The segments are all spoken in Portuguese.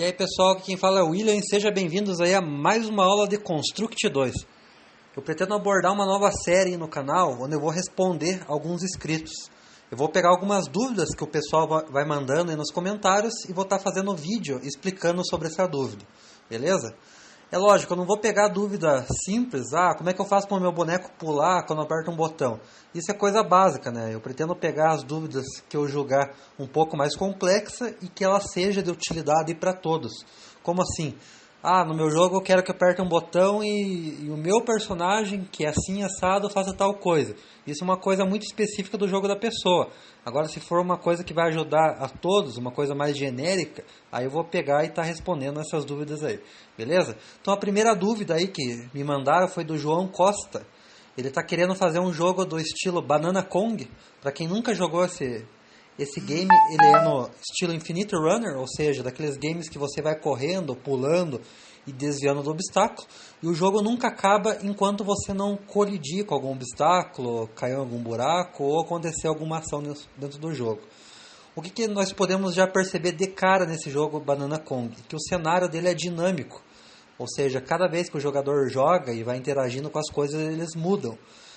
E aí pessoal, aqui quem fala é o William e sejam bem-vindos aí a mais uma aula de Construct 2. Eu pretendo abordar uma nova série no canal, onde eu vou responder alguns inscritos. Eu vou pegar algumas dúvidas que o pessoal vai mandando aí nos comentários e vou estar fazendo um vídeo explicando sobre essa dúvida, beleza? É lógico, eu não vou pegar dúvida simples, como é que eu faço para o meu boneco pular quando eu aperto um botão? Isso é coisa básica, né? Eu pretendo pegar as dúvidas que eu julgar um pouco mais complexa e que ela seja de utilidade para todos. Como assim? No meu jogo eu quero que aperte um botão e o meu personagem, que é assim assado, faça tal coisa. Isso é uma coisa muito específica do jogo da pessoa. Agora, se for uma coisa que vai ajudar a todos, uma coisa mais genérica, aí eu vou pegar e estar respondendo essas dúvidas aí. Beleza? Então a primeira dúvida aí que me mandaram foi do João Costa. Ele está querendo fazer um jogo do estilo Banana Kong. Para quem nunca jogou esse game, ele é no estilo Infinite Runner, ou seja, daqueles games que você vai correndo, pulando e desviando do obstáculo. E o jogo nunca acaba enquanto você não colidir com algum obstáculo, cair em algum buraco ou acontecer alguma ação dentro do jogo. O que nós podemos já perceber de cara nesse jogo Banana Kong? Que o cenário dele é dinâmico. Ou seja, cada vez que o jogador joga e vai interagindo com as coisas, eles mudam.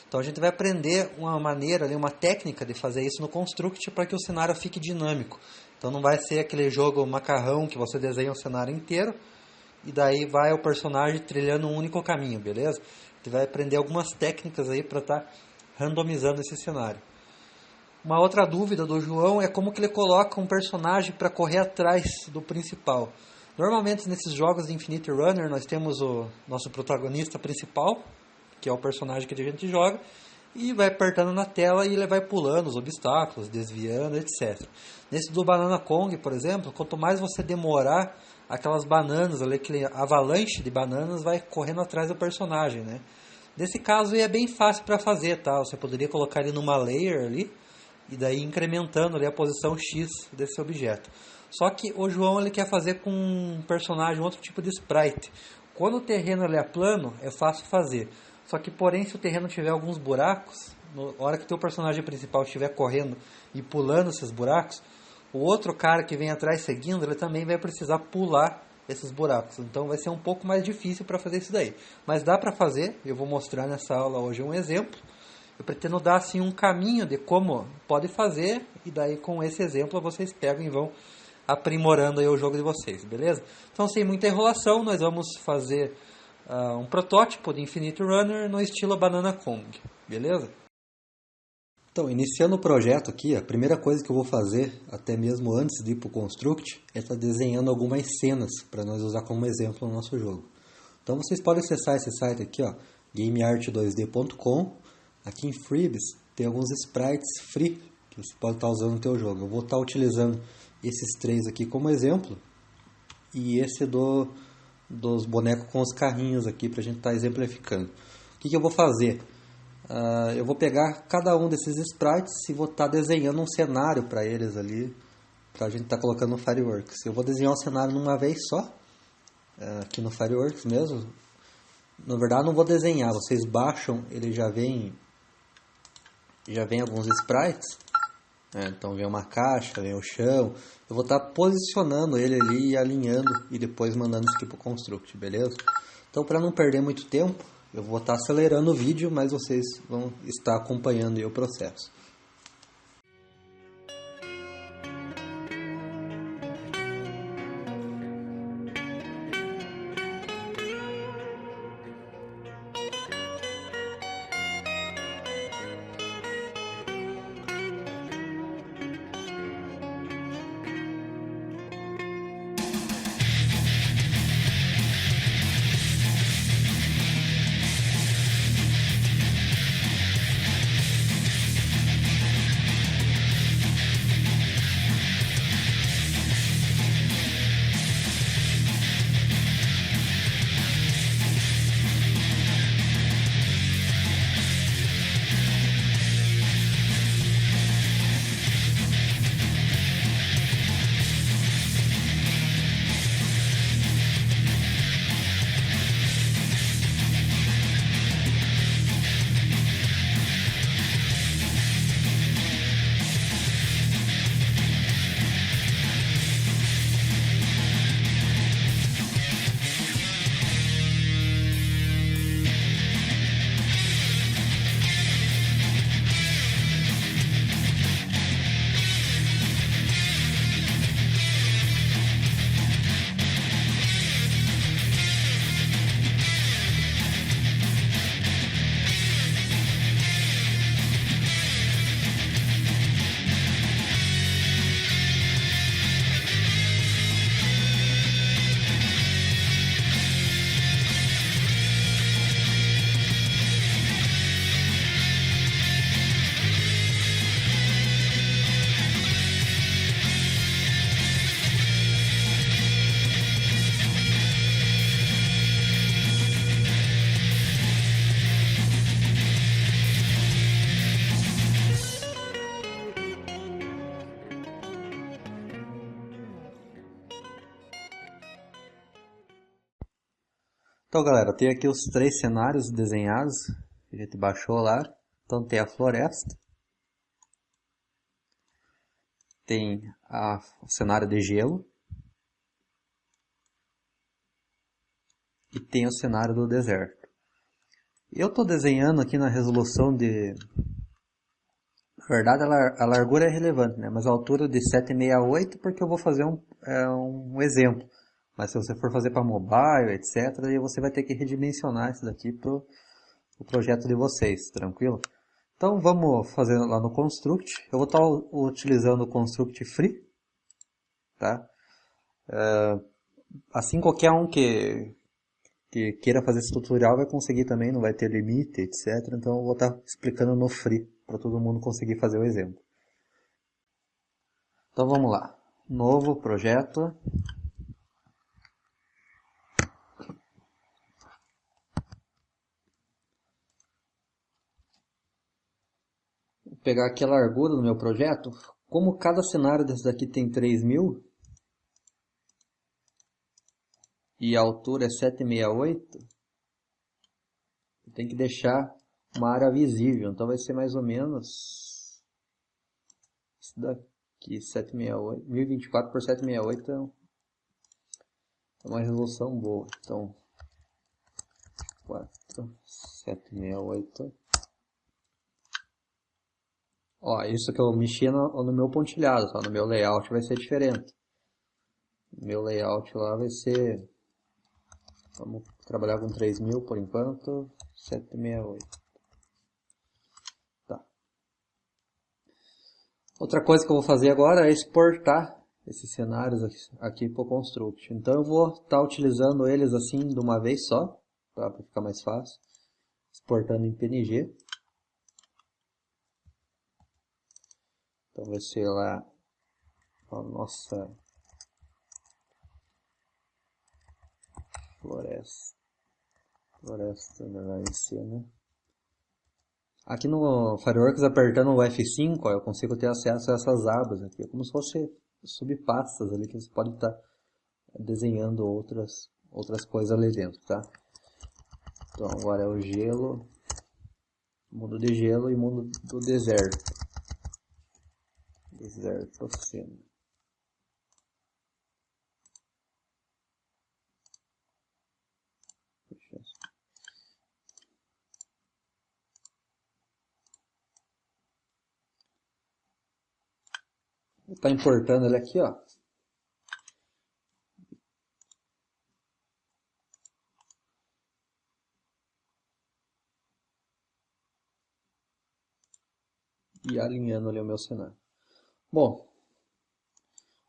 Então a gente vai aprender uma maneira, uma técnica de fazer isso no Construct para que o cenário fique dinâmico. Então não vai ser aquele jogo macarrão que você desenha o cenário inteiro e daí vai o personagem trilhando um único caminho, beleza? A gente vai aprender algumas técnicas aí para estar randomizando esse cenário. Uma outra dúvida do João é como que ele coloca um personagem para correr atrás do principal. Normalmente nesses jogos de Infinite Runner nós temos o nosso protagonista principal, que é o personagem que a gente joga, e vai apertando na tela e ele vai pulando os obstáculos, desviando, etc. Nesse do Banana Kong, por exemplo, quanto mais você demorar, aquelas bananas, aquele avalanche de bananas vai correndo atrás do personagem, né? Nesse caso é bem fácil para fazer, tá? Você poderia colocar ele numa layer ali, e daí incrementando ali a posição X desse objeto. Só que o João ele quer fazer com um personagem, outro tipo de sprite. Quando o terreno ele é plano, é fácil fazer. Só que, porém, se o terreno tiver alguns buracos, na hora que o teu personagem principal estiver correndo e pulando esses buracos, o outro cara que vem atrás seguindo, ele também vai precisar pular esses buracos. Então vai ser um pouco mais difícil para fazer isso daí. Mas dá para fazer, eu vou mostrar nessa aula hoje um exemplo. Eu pretendo dar assim um caminho de como pode fazer, e daí com esse exemplo vocês pegam e vão aprimorando aí o jogo de vocês, beleza? Então, sem muita enrolação, nós vamos fazer um protótipo de Infinite Runner no estilo Banana Kong, beleza? Então, iniciando o projeto aqui, a primeira coisa que eu vou fazer, até mesmo antes de ir para o Construct, é estar desenhando algumas cenas para nós usar como exemplo no nosso jogo. Então, vocês podem acessar esse site aqui, gameart2d.com. Aqui em Freebies tem alguns sprites free que você pode estar usando no teu jogo. Eu vou estar utilizando esses três aqui como exemplo e esse dos bonecos com os carrinhos aqui para a gente estar exemplificando. O que eu vou fazer? Eu vou pegar cada um desses sprites e vou estar desenhando um cenário para eles ali, para a gente estar colocando no Fireworks. Eu vou desenhar o cenário numa vez só, aqui no Fireworks mesmo. Na verdade não vou desenhar, vocês baixam, ele já vem alguns sprites. Então vem uma caixa, vem o chão. Eu vou estar posicionando ele ali e alinhando e depois mandando isso aqui para o Construct, beleza? Então para não perder muito tempo, eu vou estar acelerando o vídeo, mas vocês vão estar acompanhando aí o processo. Então, galera, eu tenho aqui os 3 cenários desenhados que a gente baixou lá. Então tem a floresta, tem o cenário de gelo e tem o cenário do deserto. Eu estou desenhando aqui na resolução de... Na verdade a largura é relevante, né? Mas a altura de 768 porque eu vou fazer um exemplo. Mas se você for fazer para mobile, etc., aí você vai ter que redimensionar isso daqui para o projeto de vocês, tranquilo? Então vamos fazer lá no Construct. Eu vou estar utilizando o Construct Free, tá? Assim qualquer um que queira fazer esse tutorial vai conseguir também, não vai ter limite, etc. Então eu vou estar explicando no Free, para todo mundo conseguir fazer o exemplo. Então vamos lá. Novo projeto. Vou pegar aqui a largura do meu projeto. Como cada cenário desse daqui tem 3.000 e a altura é 768, tem que deixar uma área visível. Então vai ser mais ou menos isso daqui, 768, 1024 por 768 é uma resolução boa. Então 4, 768. Ó, isso que eu mexi no meu pontilhado, tá? No meu layout vai ser diferente. Meu layout lá vai ser... Vamos trabalhar com 3.000 por enquanto. 768. Tá. Outra coisa que eu vou fazer agora é exportar esses cenários aqui para o Construct. Então eu vou estar utilizando eles assim de uma vez só, tá? Para ficar mais fácil. Exportando em PNG. Então vai ser lá a nossa floresta em cena. Aqui no Fireworks, apertando o F5, ó, eu consigo ter acesso a essas abas aqui. É como se fosse subpastas ali que você pode estar desenhando outras coisas ali dentro, tá? Então agora é o gelo, mundo de gelo e mundo do deserto. Deserto cena. Vou estar importando ele aqui, ó. E alinhando ali o meu cenário. Bom,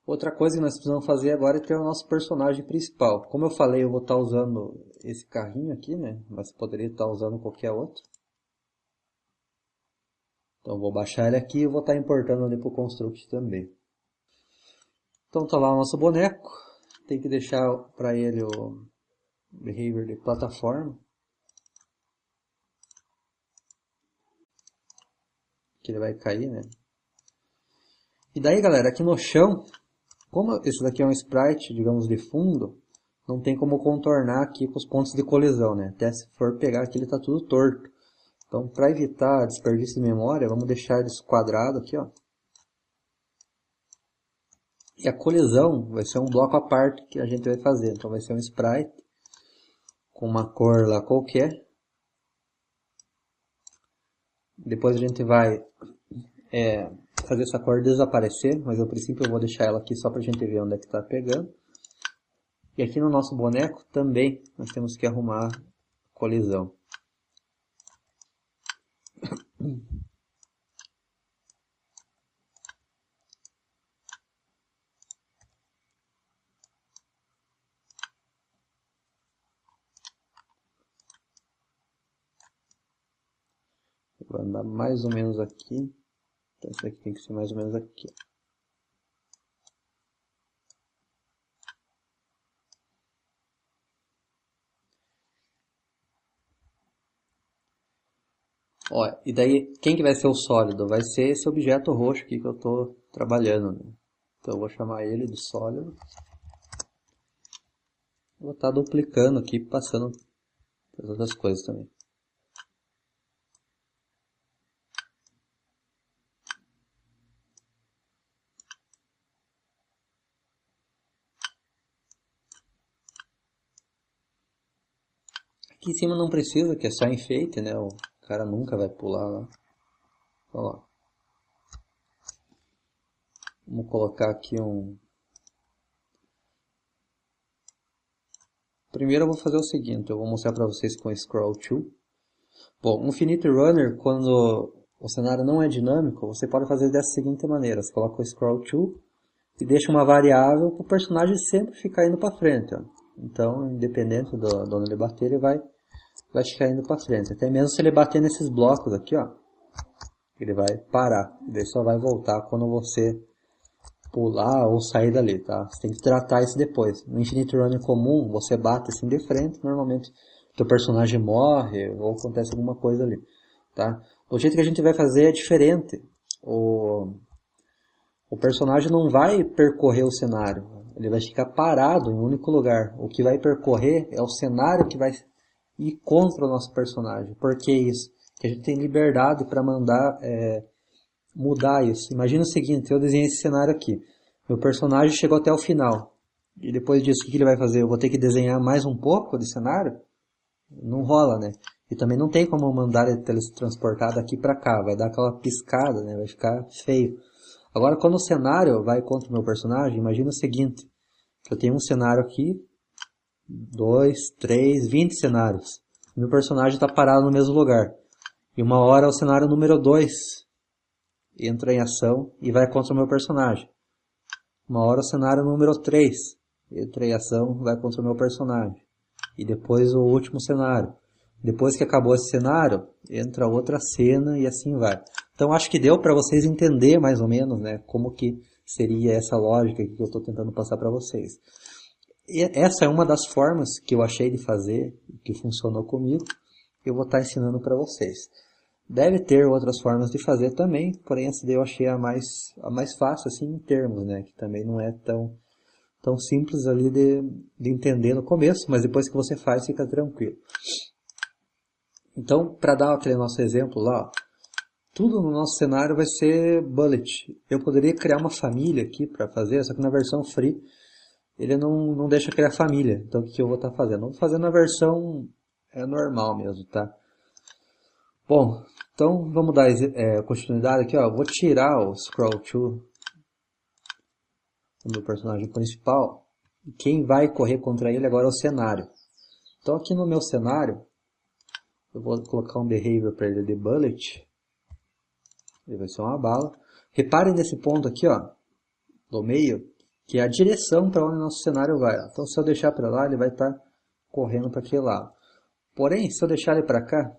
outra coisa que nós precisamos fazer agora é ter o nosso personagem principal. Como eu falei, eu vou estar usando esse carrinho aqui, né? Mas poderia estar usando qualquer outro. Então eu vou baixar ele aqui e vou estar importando ali para o Construct também. Então tá lá o nosso boneco. Tem que deixar para ele o behavior de plataforma. Que ele vai cair, né? E daí, galera, aqui no chão, como esse daqui é um sprite, digamos, de fundo, não tem como contornar aqui com os pontos de colisão, né? Até se for pegar aqui, ele está tudo torto. Então, para evitar desperdício de memória, vamos deixar ele quadrado aqui, ó. E a colisão vai ser um bloco à parte que a gente vai fazer. Então, vai ser um sprite com uma cor lá qualquer. Depois a gente vai fazer essa cor desaparecer, mas a princípio eu vou deixar ela aqui só para a gente ver onde é que está pegando. E aqui no nosso boneco também nós temos que arrumar colisão. Vou andar mais ou menos aqui. Então isso aqui tem que ser mais ou menos aqui. Ó, e daí, quem que vai ser o sólido? Vai ser esse objeto roxo aqui que eu estou trabalhando, né? Então eu vou chamar ele de sólido. Vou estar duplicando aqui, passando As outras coisas também. Aqui em cima não precisa, que é só enfeite, né? O cara nunca vai pular lá. Ó. Vamos colocar aqui um... Primeiro eu vou fazer o seguinte, eu vou mostrar para vocês com o Scroll Tool. Bom, um Infinite Runner, quando o cenário não é dinâmico, você pode fazer dessa seguinte maneira. Você coloca o Scroll Tool e deixa uma variável para o personagem sempre ficar indo para frente. Ó. Então, independente de onde ele bater, ele vai ficar indo para frente. Até mesmo se ele bater nesses blocos aqui, ó, ele vai parar. Ele só vai voltar quando você pular ou sair dali, tá? Você tem que tratar isso depois. No Infinite Runner comum, você bate assim de frente, normalmente teu personagem morre ou acontece alguma coisa ali, tá? O jeito que a gente vai fazer é diferente. O personagem não vai percorrer o cenário, ele vai ficar parado em um único lugar. O que vai percorrer é o cenário que vai ir contra o nosso personagem. Por que isso? Porque a gente tem liberdade para mandar mudar isso. Imagina o seguinte, eu desenhei esse cenário aqui. Meu personagem chegou até o final. E depois disso, o que ele vai fazer? Eu vou ter que desenhar mais um pouco de cenário? Não rola, né? E também não tem como mandar ele teletransportar daqui para cá. Vai dar aquela piscada, né? Vai ficar feio. Agora, quando o cenário vai contra o meu personagem, imagina o seguinte. Eu tenho um cenário aqui, 2, 3, 20 cenários. Meu personagem está parado no mesmo lugar. E uma hora o cenário número 2 entra em ação e vai contra o meu personagem. Uma hora o cenário número 3 entra em ação e vai contra o meu personagem. E depois o último cenário. Depois que acabou esse cenário, entra outra cena e assim vai. Então acho que deu para vocês entender mais ou menos, né, como que seria essa lógica que eu estou tentando passar para vocês. E essa é uma das formas que eu achei de fazer, que funcionou comigo, que eu vou estar ensinando para vocês. Deve ter outras formas de fazer também, porém essa daí eu achei a mais fácil assim em termos, né, que também não é tão simples ali de entender no começo, mas depois que você faz fica tranquilo. Então, para dar aquele nosso exemplo lá, ó, tudo no nosso cenário vai ser bullet. Eu poderia criar uma família aqui para fazer, só que na versão free ele não deixa criar família. Então o que eu vou estar fazendo? Eu vou fazer na versão normal mesmo, tá? Bom, então vamos dar continuidade aqui, ó. Vou tirar o Scroll Tool do meu personagem principal. E quem vai correr contra ele agora é o cenário. Então aqui no meu cenário, eu vou colocar um behavior para ele de bullet. Ele vai ser uma bala. Reparem nesse ponto aqui, ó, do meio, que é a direção para onde o nosso cenário vai. Então se eu deixar para lá, ele vai estar correndo para aquele lado. Porém, se eu deixar ele para cá,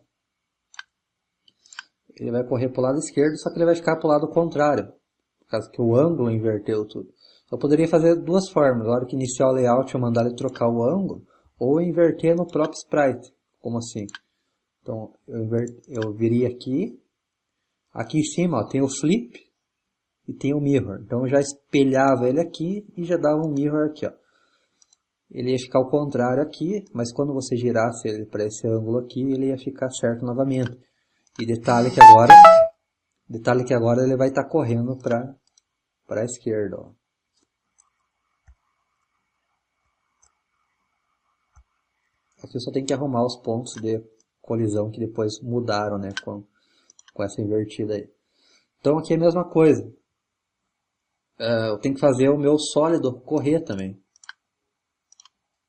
ele vai correr para o lado esquerdo, só que ele vai ficar para o lado contrário, por causa que o ângulo inverteu tudo. Eu poderia fazer duas formas. Na hora que iniciar o layout, eu mandar ele trocar o ângulo, ou inverter no próprio sprite. Como assim? Então, eu viria aqui. Aqui em cima, ó, tem o flip e tem o mirror. Então, eu já espelhava ele aqui e já dava um mirror aqui, ó. Ele ia ficar ao contrário aqui, mas quando você girasse ele para esse ângulo aqui, ele ia ficar certo novamente. E detalhe que agora ele vai estar correndo para a esquerda, ó. Aqui eu só tenho que arrumar os pontos de colisão que depois mudaram, né, com essa invertida aí. Então aqui é a mesma coisa. Eu tenho que fazer o meu sólido correr também.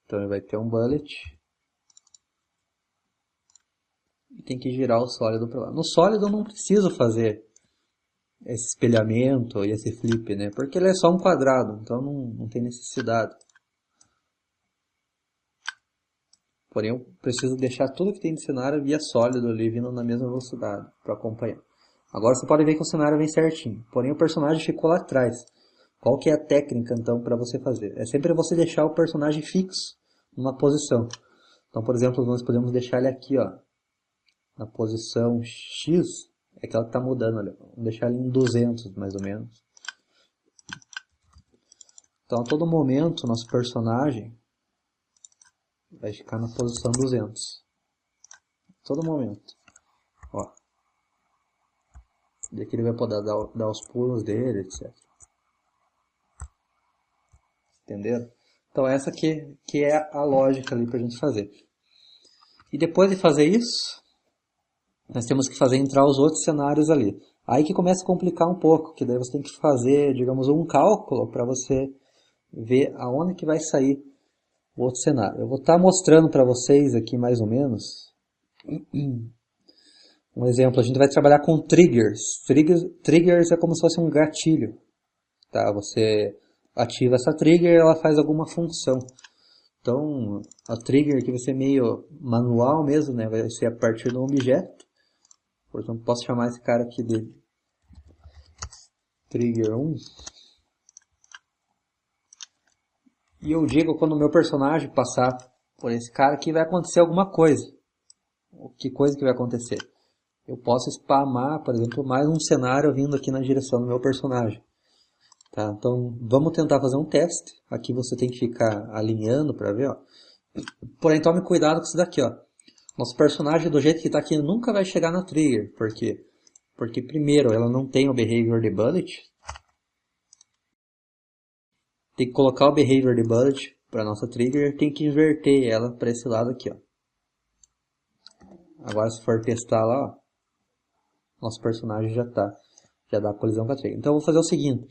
Então ele vai ter um bullet. E tem que girar o sólido para lá. No sólido eu não preciso fazer esse espelhamento e esse flip, né? Porque ele é só um quadrado, então não tem necessidade. Porém, eu preciso deixar tudo que tem de cenário via sólido ali, vindo na mesma velocidade, para acompanhar. Agora você pode ver que o cenário vem certinho. Porém, o personagem ficou lá atrás. Qual que é a técnica, então, para você fazer? É sempre você deixar o personagem fixo numa posição. Então, por exemplo, nós podemos deixar ele aqui, ó, na posição X, é aquela que está mudando ali. Vamos deixar ele em 200, mais ou menos. Então, a todo momento, nosso personagem vai ficar na posição 200. todo momento. Ó. Daqui ele vai poder dar os pulos dele, etc. Entenderam? Então essa que é a lógica ali pra gente fazer. E depois de fazer isso, nós temos que fazer entrar os outros cenários ali. Aí que começa a complicar um pouco, que daí você tem que fazer, digamos, um cálculo para você ver aonde que vai sair o outro cenário. Eu vou estar mostrando para vocês aqui mais ou menos um exemplo. A gente vai trabalhar com triggers. Triggers é como se fosse um gatilho. Tá? Você ativa essa trigger e ela faz alguma função. Então, a trigger aqui vai ser meio manual mesmo, né? Vai ser a partir do objeto. Por exemplo, posso chamar esse cara aqui de trigger 1. E eu digo quando o meu personagem passar por esse cara aqui vai acontecer alguma coisa. Que coisa que vai acontecer? Eu posso spamar, por exemplo, mais um cenário vindo aqui na direção do meu personagem. Tá? Então, vamos tentar fazer um teste. Aqui você tem que ficar alinhando para ver. Ó. Porém, tome cuidado com isso daqui. Ó. Nosso personagem, do jeito que está aqui, nunca vai chegar na trigger. Por quê? Porque, primeiro, ela não tem o behavior de bullet. Tem que colocar o behavior de bullet para nossa trigger. Tem que inverter ela para esse lado aqui. Ó. Agora, se for testar lá, ó, nosso personagem já dá colisão com a trigger. Então, eu vou fazer o seguinte.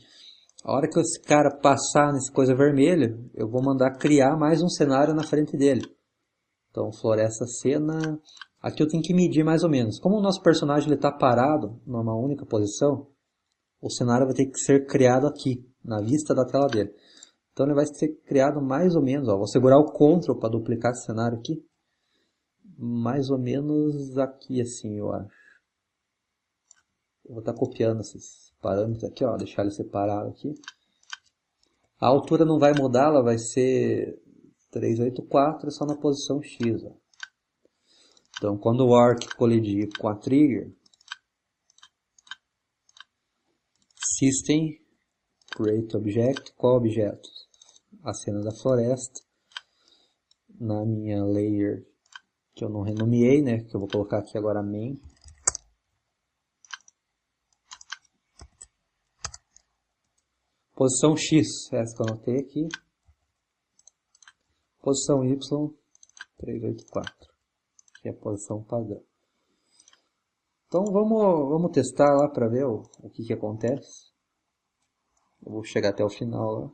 A hora que esse cara passar nessa coisa vermelha, eu vou mandar criar mais um cenário na frente dele. Então, floresta cena. Aqui eu tenho que medir mais ou menos. Como o nosso personagem está parado numa única posição, o cenário vai ter que ser criado aqui, na vista da tela dele. Então ele vai ser criado mais ou menos. Ó, vou segurar o Ctrl para duplicar esse cenário aqui. Mais ou menos aqui assim, eu acho. Eu vou estar copiando esses parâmetros aqui, ó, deixar ele separado aqui. A altura não vai mudar, ela vai ser 384 só na posição X. Ó. Então, quando o arc colidir com a trigger, System, Create Object, qual objeto? A cena da floresta. Na minha layer, que eu não renomeei, né, que eu vou colocar aqui agora main. Posição X, essa que eu anotei aqui. Posição Y, 384, que é a posição padrão. Então vamos testar lá para ver o que acontece. Eu vou chegar até o final lá.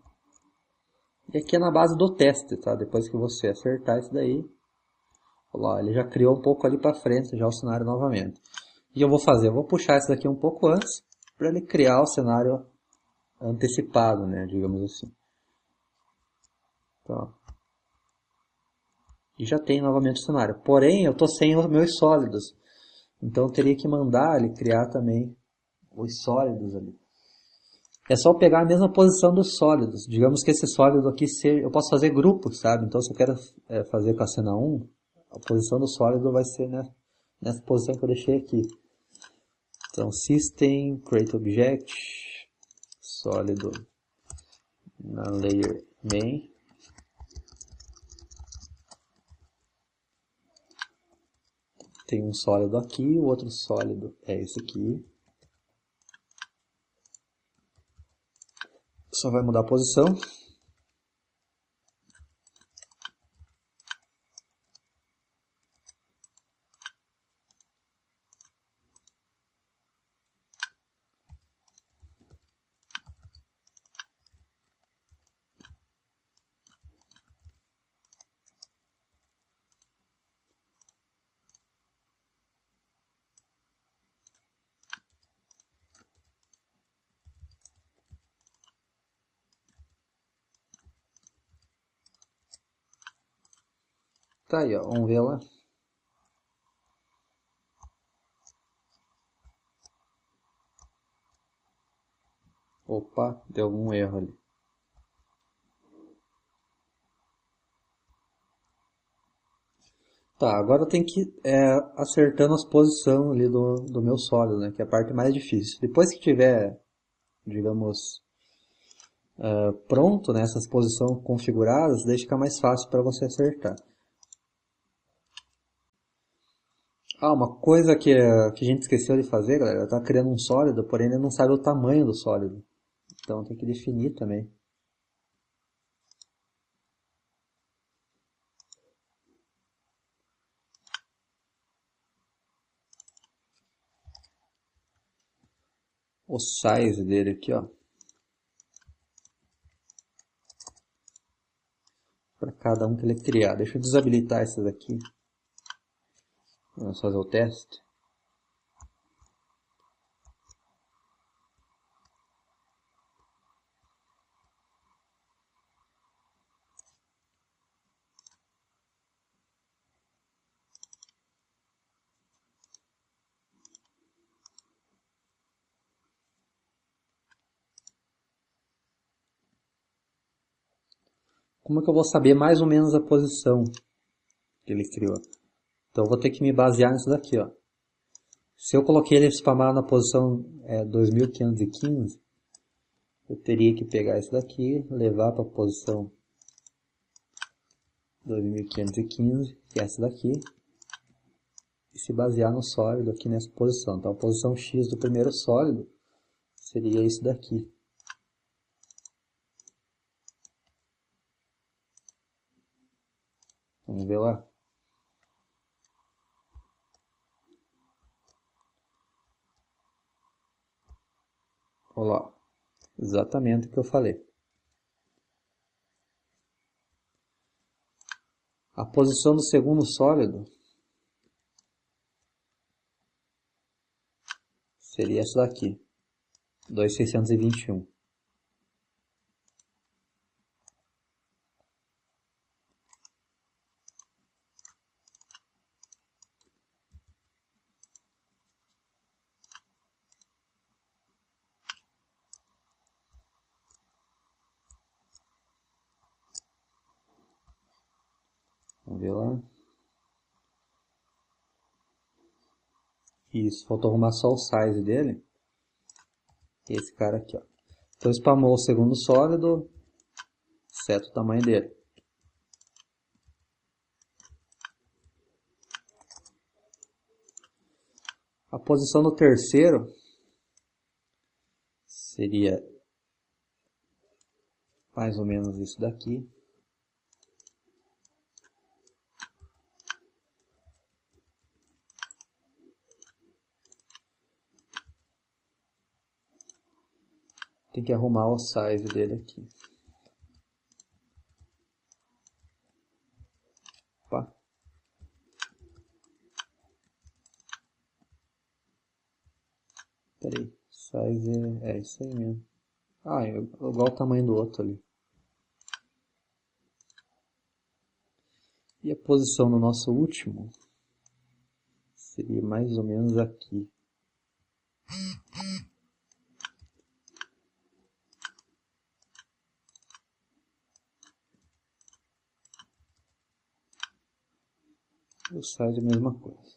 E aqui é na base do teste, tá? Depois que você acertar isso daí, olha lá, ele já criou um pouco ali para frente já o cenário novamente. O que eu vou fazer? Eu vou puxar isso daqui um pouco antes para ele criar o cenário antecipado, né, digamos assim. Então, e já tem novamente o cenário. Porém, eu estou sem os meus sólidos. Então, eu teria que mandar ele criar também os sólidos ali. É só pegar a mesma posição dos sólidos. Digamos que esse sólido aqui, eu posso fazer grupos, sabe? Então, se eu quero fazer com a cena 1, a posição do sólido vai ser, né, nessa posição que eu deixei aqui. Então, System, Create Object, sólido na layer main. Tem um sólido aqui, o outro sólido é esse aqui. Só vai mudar a posição. Tá aí, ó, vamos ver lá. Opa, deu algum erro ali. Tá, agora eu tenho que ir acertando as posições ali do meu sólido, né? Que é a parte mais difícil. Depois que tiver, digamos, pronto, né, essas posições configuradas, daí fica mais fácil para você acertar. Ah, uma coisa que a gente esqueceu de fazer, galera, tá criando um sólido, porém ele não sabe o tamanho do sólido. Então tem que definir também. O size dele aqui, ó. Para cada um que ele criar. Deixa eu desabilitar esses aqui. Vamos fazer o teste. Como é que eu vou saber mais ou menos a posição que ele criou? Então eu vou ter que me basear nisso daqui, ó. Se eu coloquei ele spamado na posição 2515, eu teria que pegar isso daqui, levar para a posição 2515, que é essa daqui, e se basear no sólido aqui nessa posição. Então a posição X do primeiro sólido seria isso daqui. Vamos ver lá. Olha lá. Exatamente o que eu falei. A posição do segundo sólido seria essa daqui, 2621. Vamos ver lá. Isso, faltou arrumar só o size dele. Esse cara aqui, ó. Então spamou o segundo sólido, seta o tamanho dele. A posição do terceiro seria mais ou menos isso daqui. Tem que arrumar o size dele aqui. Opa. Peraí, size é isso aí mesmo. Ah, é igual o tamanho do outro ali. E a posição do nosso último seria mais ou menos aqui. E o size é a mesma coisa.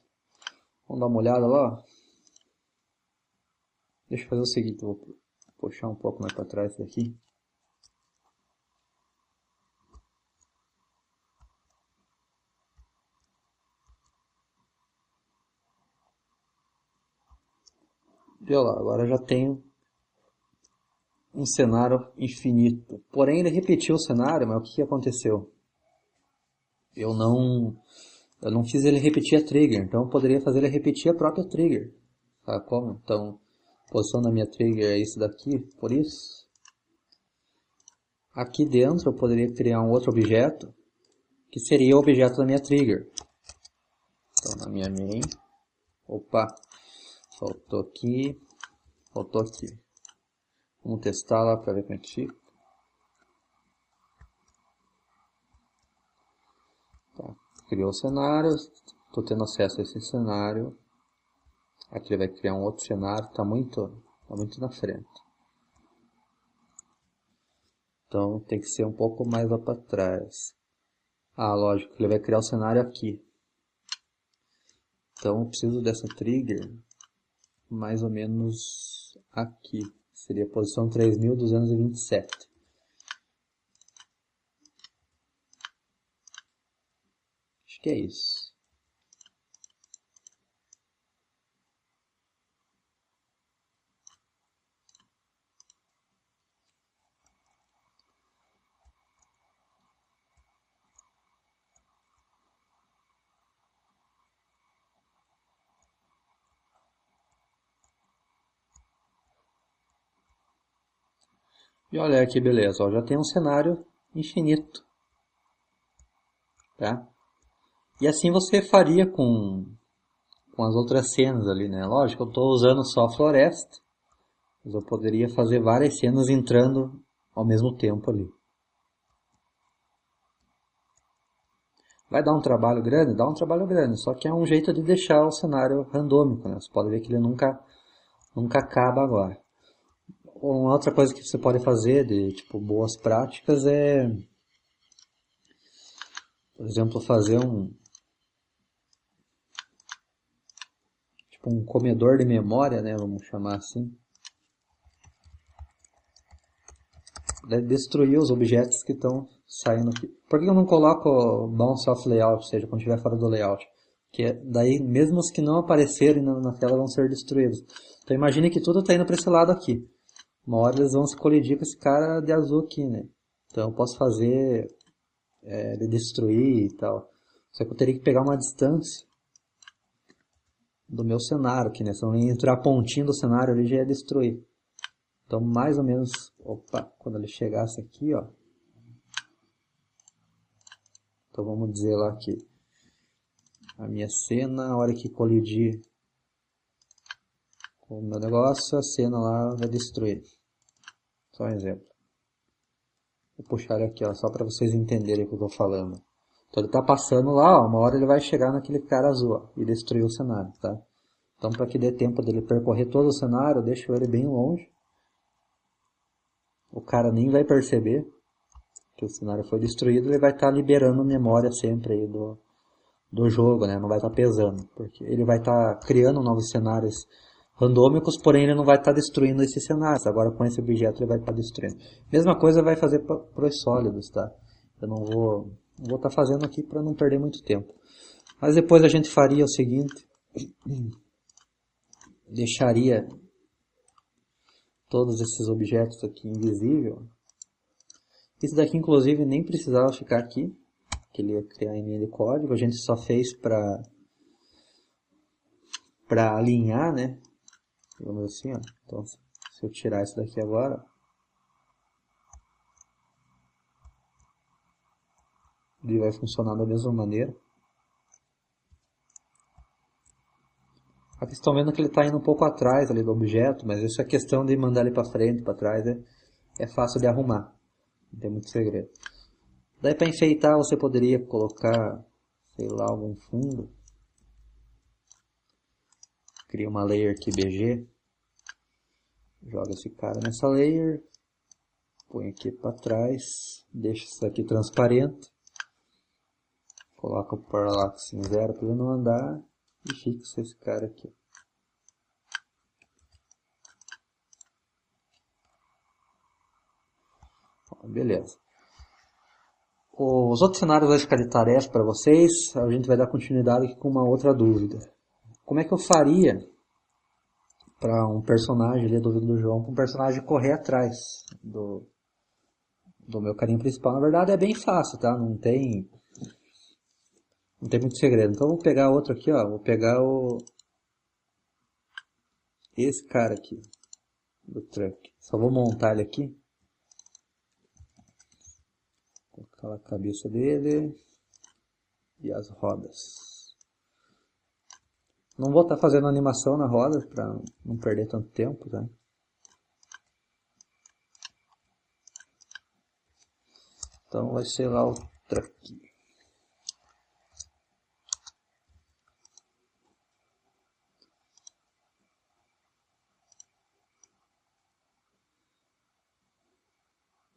Vamos dar uma olhada lá. Deixa eu fazer o seguinte, eu vou puxar um pouco mais para trás daqui. E olha lá, agora já tenho um cenário infinito. Porém, ele repetiu o cenário, mas o que aconteceu? Eu não fiz ele repetir a trigger, então eu poderia fazer ele repetir a própria trigger. Sabe como? Então, a posição da minha trigger é isso daqui, por isso. Aqui dentro eu poderia criar um outro objeto, que seria o objeto da minha trigger. Então, na minha main, opa, faltou aqui, faltou aqui. Vamos testar lá para ver como é que fica. Tá. Criou o cenário, estou tendo acesso a esse cenário. Aqui ele vai criar um outro cenário, está muito na frente. Então tem que ser um pouco mais lá para trás. Ah, lógico, ele vai criar o cenário aqui. Então eu preciso dessa trigger mais ou menos aqui. Seria a posição 3227. Acho que é isso. E olha que beleza, ó, já tem um cenário infinito, tá? E assim você faria com as outras cenas ali, né? Lógico, eu estou usando só a floresta, mas eu poderia fazer várias cenas entrando ao mesmo tempo ali. Vai dar um trabalho grande? Dá um trabalho grande, só que é um jeito de deixar o cenário randômico, né? Você pode ver que ele nunca acaba agora. Uma outra coisa que você pode fazer de tipo boas práticas é, por exemplo, fazer tipo um comedor de memória, né? Vamos chamar assim. Destruir os objetos que estão saindo aqui. Por que eu não coloco bounce off layout, ou seja, quando estiver fora do layout? Porque daí, mesmo os que não aparecerem na tela vão ser destruídos. Então imagine que tudo está indo para esse lado aqui. Uma hora eles vão se colidir com esse cara de azul aqui, né? Então eu posso fazer ele destruir e tal. Só que eu teria que pegar uma distância do meu cenário aqui, né? Se eu entrar pontinho do cenário, ele já ia destruir. Então mais ou menos, opa, quando ele chegasse aqui, ó. Então vamos dizer lá que a minha cena, a hora que colidir com o meu negócio, a cena lá vai destruir. Só um exemplo. Vou puxar ele aqui, ó, só para vocês entenderem o que eu estou falando. Então ele está passando lá, ó, uma hora ele vai chegar naquele cara azul ó, e destruir o cenário, tá? Então para que dê tempo dele percorrer todo o cenário, eu deixo ele bem longe. O cara nem vai perceber que o cenário foi destruído, ele vai estar liberando memória sempre aí do jogo, né? Não vai estar pesando, porque ele vai estar criando novos cenários randômicos, porém ele não vai estar destruindo esses cenários. Agora com esse objeto ele vai estar destruindo. Mesma coisa vai fazer para os sólidos, tá? Eu não vou estar fazendo aqui para não perder muito tempo. Mas depois a gente faria o seguinte, deixaria todos esses objetos aqui invisíveis. Esse daqui inclusive nem precisava ficar aqui, que ele ia criar em linha de código, a gente só fez para alinhar, né? Digamos assim, ó. Então, se eu tirar isso daqui agora, ele vai funcionar da mesma maneira. Aqui estão vendo que ele está indo um pouco atrás ali do objeto, mas isso é questão de mandar ele para frente, para trás, é fácil de arrumar. Não tem muito segredo. Daí para enfeitar você poderia colocar, sei lá, algum fundo. Cria uma layer aqui BG. Joga esse cara nessa layer. Põe aqui para trás. Deixa isso aqui transparente. Coloca o parallax em 0 para ele não andar. E fixa esse cara aqui. Beleza. Os outros cenários vai ficar de tarefa para vocês. A gente vai dar continuidade aqui com uma outra dúvida. Como é que eu faria para um personagem, ali, a dúvida do João, para um personagem correr atrás do meu carinha principal? Na verdade é bem fácil, tá? Não tem muito segredo. Então eu vou pegar outro aqui, ó. Vou pegar esse cara aqui do truck. Só vou montar ele aqui. Vou colocar a cabeça dele e as rodas. Não vou estar fazendo animação na roda para não perder tanto tempo, tá? Então vai ser lá o truck.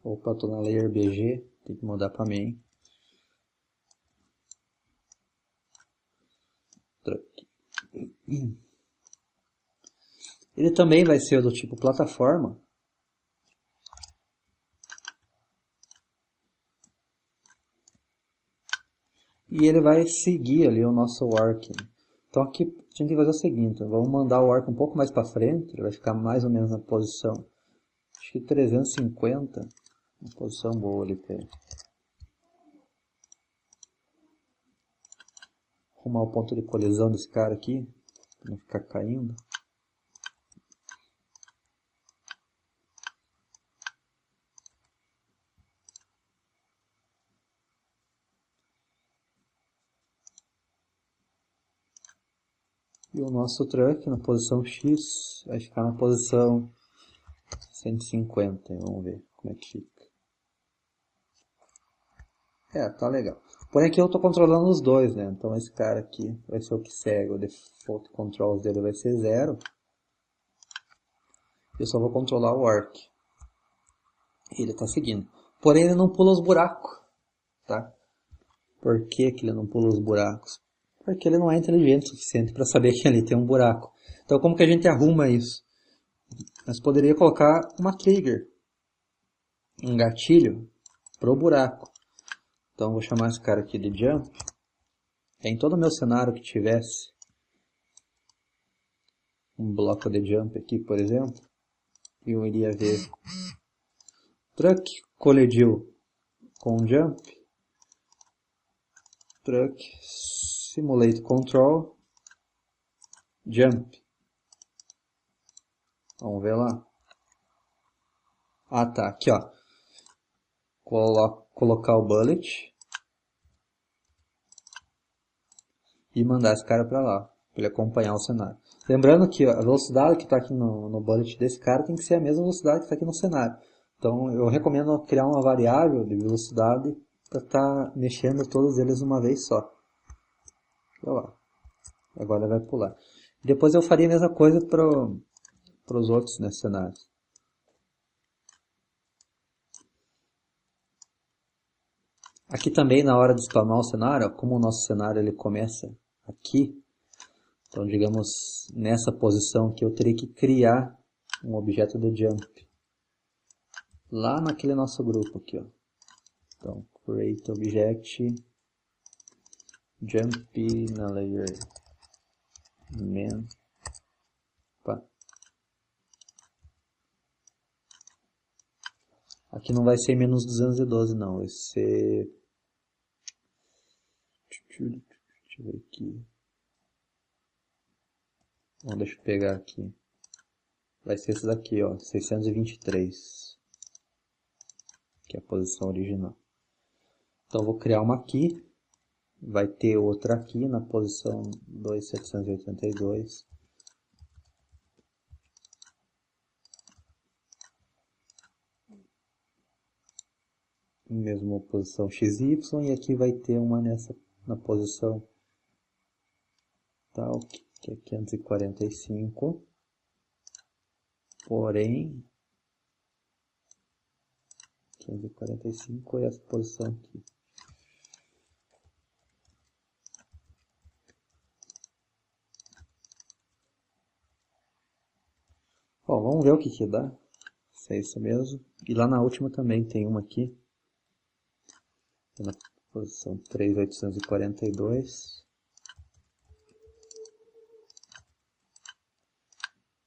Opa, estou na layer BG, tem que mudar para main. Truck. Ele também vai ser do tipo plataforma. E ele vai seguir ali o nosso work. Então aqui a gente tem que fazer o seguinte, vamos mandar o work um pouco mais para frente, ele vai ficar mais ou menos na posição, acho que 350, uma posição boa ali para ele. Arrumar o ponto de colisão desse cara aqui, para não ficar caindo. E o nosso truck na posição X vai ficar na posição 150. Vamos ver como é que fica. Tá legal. Porém aqui eu estou controlando os dois, né? Então esse cara aqui vai ser o que segue. O default controls dele vai ser 0. Eu só vou controlar o arc. Ele está seguindo. Porém ele não pula os buracos, tá? Por que que ele não pula os buracos? Porque ele não é inteligente o suficiente para saber que ali tem um buraco. Então como que a gente arruma isso? Nós poderíamos colocar uma trigger, um gatilho para o buraco. Então vou chamar esse cara aqui de jump. Em todo o meu cenário que tivesse um bloco de jump aqui, por exemplo, eu iria ver truck colidiu com jump, truck simulate control, jump. Vamos ver lá. Ah tá, aqui ó. Colocar o bullet e mandar esse cara para lá, para ele acompanhar o cenário. Lembrando que a velocidade que está aqui no bullet desse cara tem que ser a mesma velocidade que está aqui no cenário. Então eu recomendo criar uma variável de velocidade para estar mexendo todos eles uma vez só. Olha lá. Agora vai pular. Depois eu faria a mesma coisa para os outros cenários. Aqui também na hora de spamar o cenário, como o nosso cenário ele começa aqui, então digamos nessa posição que eu teria que criar um objeto de jump. Lá naquele nosso grupo aqui, ó. Então, create object, jump na layer main. Opa. Aqui não vai ser menos 212 não, vai ser... Deixa eu ver aqui. Bom, deixa eu pegar aqui. Vai ser esse daqui, ó, 623. Que é a posição original. Então, eu vou criar uma aqui. Vai ter outra aqui na posição 2782. Mesma posição XY. E aqui vai ter uma na posição tal, que é 545. Porém, 545 é essa posição aqui. Bom, vamos ver o que dá. Se é isso mesmo. E lá na última também tem uma aqui. Na posição 3842.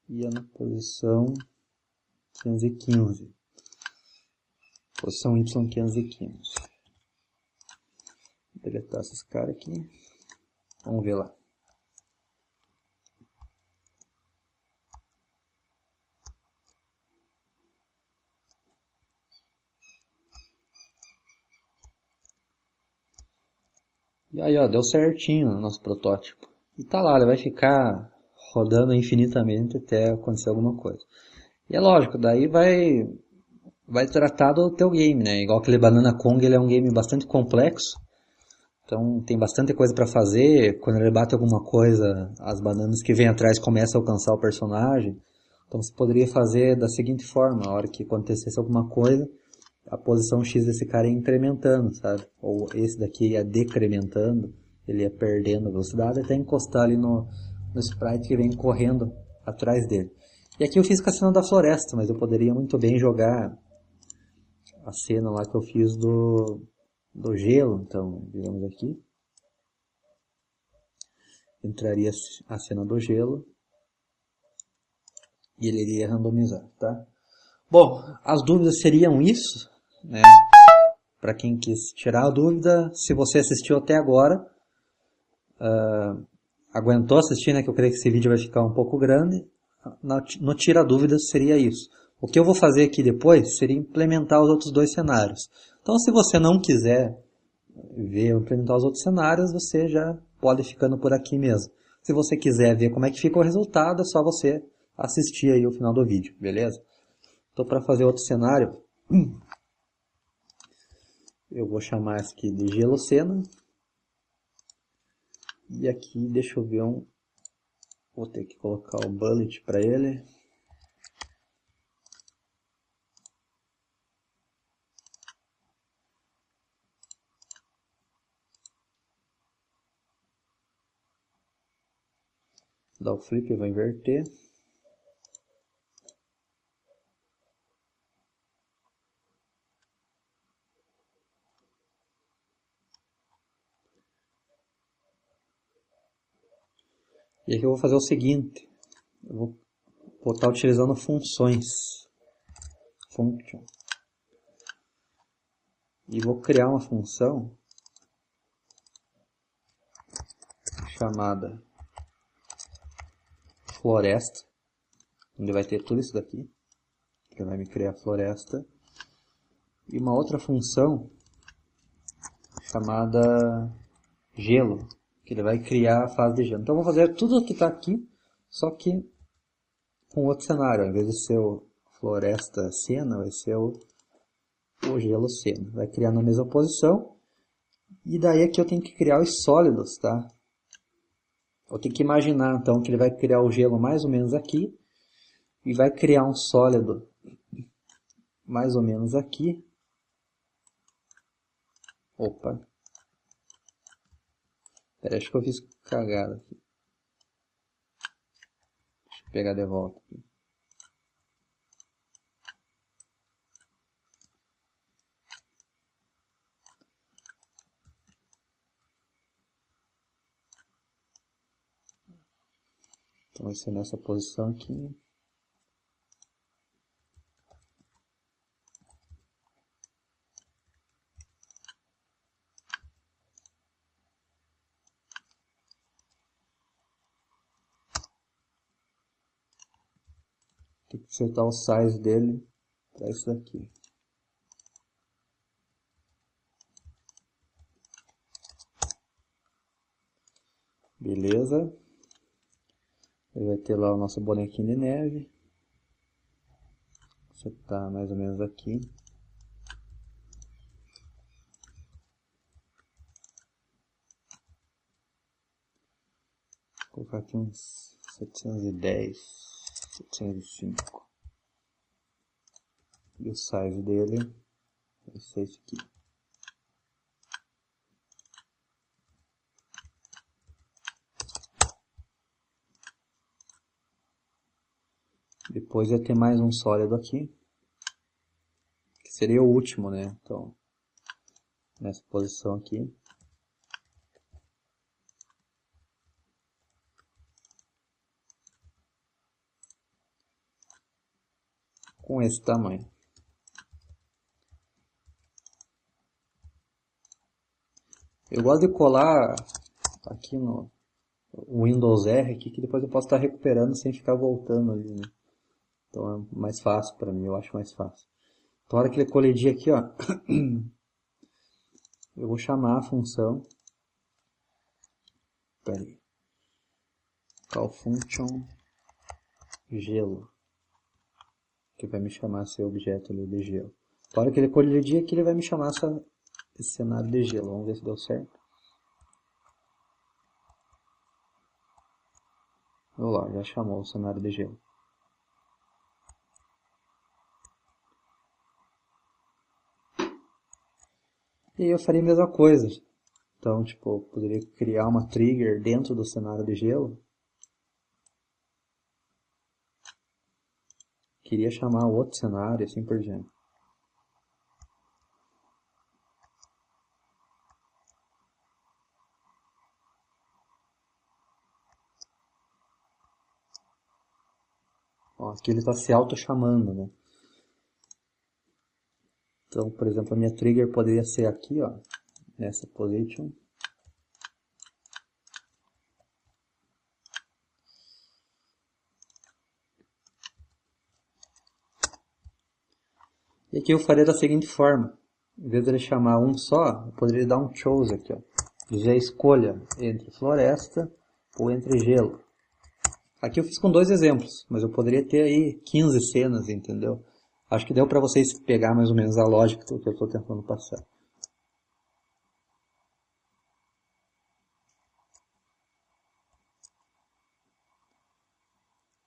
E é na posição 515. Posição Y 515. Vou deletar esses caras aqui. Vamos ver lá. E aí, ó, deu certinho o nosso protótipo. E tá lá, ele vai ficar rodando infinitamente até acontecer alguma coisa. E é lógico, daí vai tratar do teu game, né? Igual aquele Banana Kong, ele é um game bastante complexo. Então tem bastante coisa para fazer. Quando ele bate alguma coisa, as bananas que vêm atrás começam a alcançar o personagem. Então você poderia fazer da seguinte forma: a hora que acontecesse alguma coisa, a posição X desse cara ia incrementando, sabe? Ou esse daqui ia decrementando, ele ia perdendo a velocidade até encostar ali no sprite que vem correndo atrás dele. E aqui eu fiz com a cena da floresta, mas eu poderia muito bem jogar a cena lá que eu fiz do gelo. Então, digamos aqui, entraria a cena do gelo e ele iria randomizar, tá? Bom, as dúvidas seriam isso, né? Para quem quis tirar a dúvida, se você assistiu até agora, aguentou assistir, né? Que eu creio que esse vídeo vai ficar um pouco grande. No tira dúvidas seria isso. O que eu vou fazer aqui depois seria implementar os outros dois cenários. Então, se você não quiser ver ou implementar os outros cenários, você já pode ir ficando por aqui mesmo. Se você quiser ver como é que fica o resultado, é só você assistir aí o final do vídeo, beleza? Então, para fazer outro cenário, eu vou chamar esse aqui de gelo cena. E aqui, deixa eu ver vou ter que colocar o bullet para ele. Dá o flip e vou inverter. E aqui eu vou fazer o seguinte, eu vou estar utilizando funções, function, e vou criar uma função chamada floresta, onde vai ter tudo isso daqui, que vai me criar a floresta, e uma outra função chamada gelo, que ele vai criar a fase de gelo. Então eu vou fazer tudo o que está aqui, só que com outro cenário. Ao invés de ser o floresta cena, vai ser o gelo cena. Vai criar na mesma posição. E daí aqui eu tenho que criar os sólidos, tá? Eu tenho que imaginar então que ele vai criar o gelo mais ou menos aqui. E vai criar um sólido mais ou menos aqui. Opa! Pera, acho que eu fiz cagada aqui. Deixa eu pegar de volta aqui. Então vai ser nessa posição aqui. Tem que acertar o size dele para isso daqui. Beleza. Ele vai ter lá o nosso bonequinho de neve. Você tá mais ou menos aqui. Vou colocar aqui uns 710, 705. E o size dele vai ser esse aqui. Depois vai ter mais um sólido aqui, que seria o último, né? Então, nessa posição aqui. Com esse tamanho. Eu gosto de colar aqui no Windows R aqui, que depois eu posso estar recuperando sem ficar voltando ali, né? Então é mais fácil para mim, eu acho mais fácil. Então, na hora que ele colidir aqui, ó, eu vou chamar a função. Peraí. Call function gelo, que vai me chamar esse objeto ali de gelo. Na hora que ele colidir aqui, ele vai me chamar esse cenário de gelo. Vamos ver se deu certo. Olha lá, já chamou o cenário de gelo. E aí eu faria a mesma coisa. Então, tipo, eu poderia criar uma trigger dentro do cenário de gelo. Queria chamar outro cenário, assim por diante. Ó, aqui ele está se auto-chamando, né? Então, por exemplo, a minha trigger poderia ser aqui, ó, nessa position. E aqui eu faria da seguinte forma. Em vez de ele chamar um só, eu poderia dar um choose aqui, ó. Dizer a escolha entre floresta ou entre gelo. Aqui eu fiz com 2 exemplos, mas eu poderia ter aí 15 cenas, entendeu? Acho que deu para vocês pegar mais ou menos a lógica que eu estou tentando passar.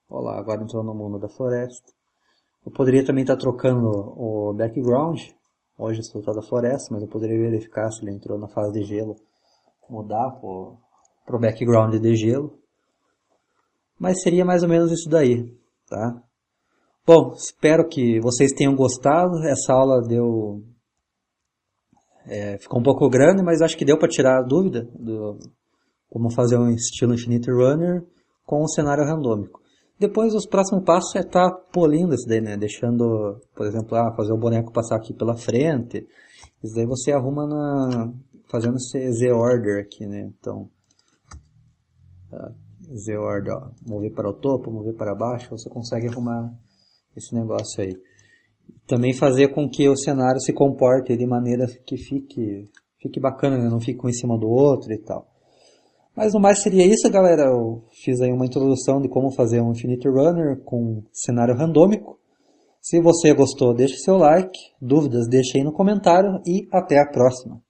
Olha lá, agora entrou no mundo da floresta. Eu poderia também estar trocando o background. Hoje estou da floresta, mas eu poderia verificar se ele entrou na fase de gelo. Mudar para o background de gelo. Mas seria mais ou menos isso daí, tá? Bom, espero que vocês tenham gostado. Essa aula ficou um pouco grande, mas acho que deu para tirar a dúvida do como fazer um estilo Infinite Runner com um cenário randômico. Depois, os próximos passos é estar polindo isso daí, né? Deixando, por exemplo, fazer o boneco passar aqui pela frente. Isso daí você arruma fazendo esse Z-Order aqui, né? Então, Z-Order, ó, mover para o topo, mover para baixo, você consegue arrumar esse negócio aí. Também fazer com que o cenário se comporte de maneira que fique bacana, né? Não fique um em cima do outro e tal. Mas no mais seria isso, galera. Eu fiz aí uma introdução de como fazer um Infinite Runner com cenário randômico. Se você gostou, deixe seu like. Dúvidas, deixe aí no comentário e até a próxima.